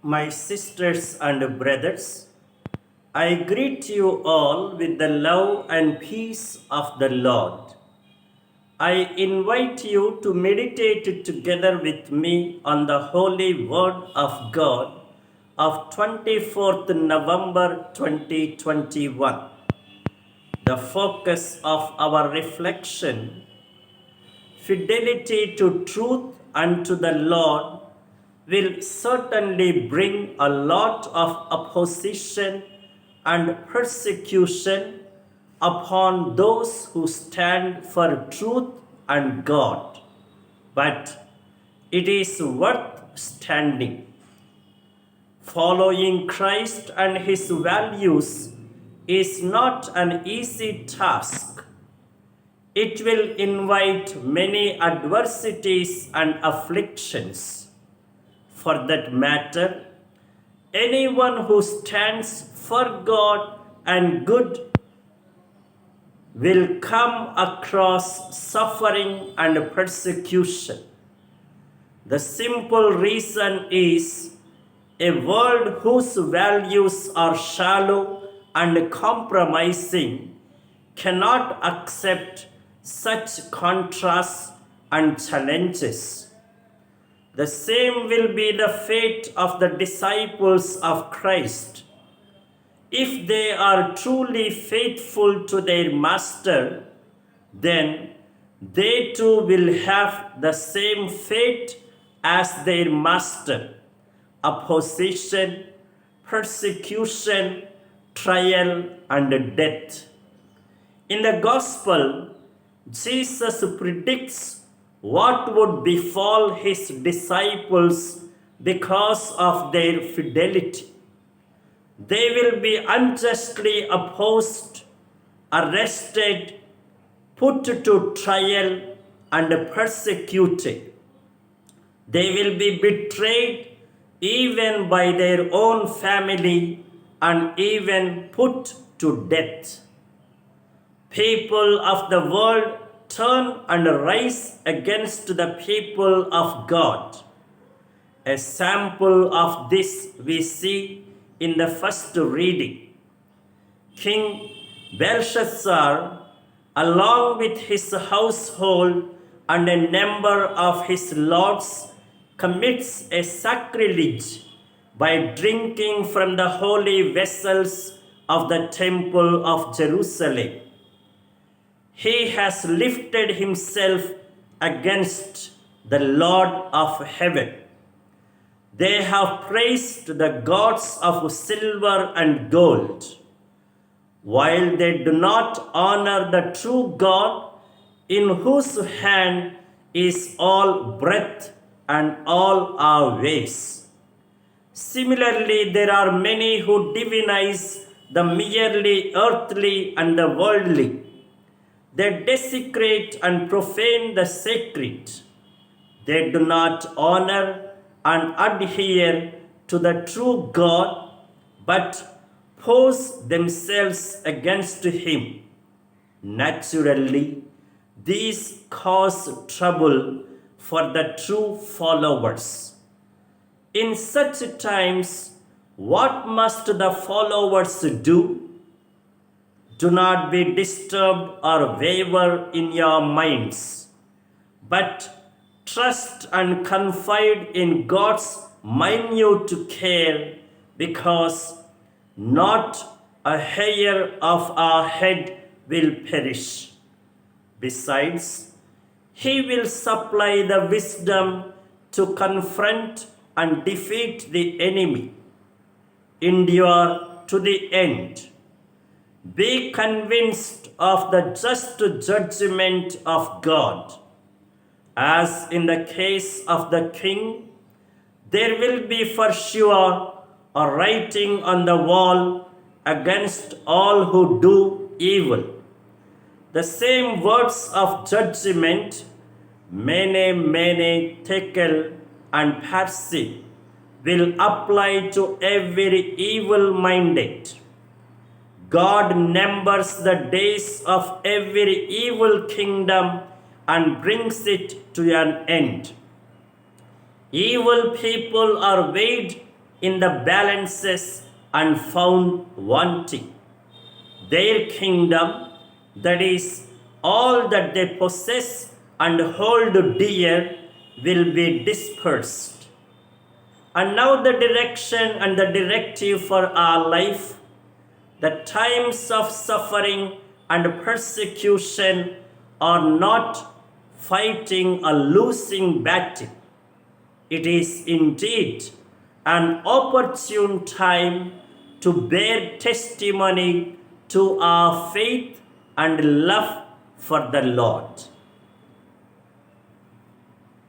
My sisters and brothers, I greet you all with the love and peace of the Lord. I invite you to meditate together with me on the Holy Word of God of 24th November 2021. The focus of our reflection: fidelity to truth and to the Lord will certainly bring a lot of opposition and persecution upon those who stand for truth and God. But it is worth standing. Following Christ and his values is not an easy task. It will invite many adversities and afflictions. For that matter, anyone who stands for God and good will come across suffering and persecution. The simple reason is a world whose values are shallow and compromising cannot accept such contrasts and challenges. The same will be the fate of the disciples of Christ. If they are truly faithful to their master, then they too will have the same fate as their master: opposition, persecution, trial, and death. In the Gospel, Jesus predicts what would befall his disciples because of their fidelity. They will be unjustly opposed, arrested, put to trial, and persecuted. They will be betrayed even by their own family and even put to death. People of the world turn and rise against the people of God. A sample of this we see in the first reading. King Belshazzar, along with his household and a number of his lords, commits a sacrilege by drinking from the holy vessels of the temple of Jerusalem. He has lifted himself against the Lord of heaven. They have praised the gods of silver and gold, while they do not honor the true God, in whose hand is all breath and all our ways. Similarly, there are many who divinize the merely earthly and the worldly. They desecrate and profane the sacred. They do not honor and adhere to the true God, but pose themselves against him. Naturally, these cause trouble for the true followers. In such times, what must the followers do? Do not be disturbed or waver in your minds, but trust and confide in God's minute care, because not a hair of our head will perish. Besides, he will supply the wisdom to confront and defeat the enemy. Endure to the end. Be convinced of the just judgment of God. As in the case of the king, there will be for sure a writing on the wall against all who do evil. The same words of judgment, mene, mene, tekel, and parsi, will apply to every evil-minded. God numbers the days of every evil kingdom and brings it to an end. Evil people are weighed in the balances and found wanting. Their kingdom, that is, all that they possess and hold dear, will be dispersed. And now, the direction and the directive for our life: the times of suffering and persecution are not fighting a losing battle. It is indeed an opportune time to bear testimony to our faith and love for the Lord.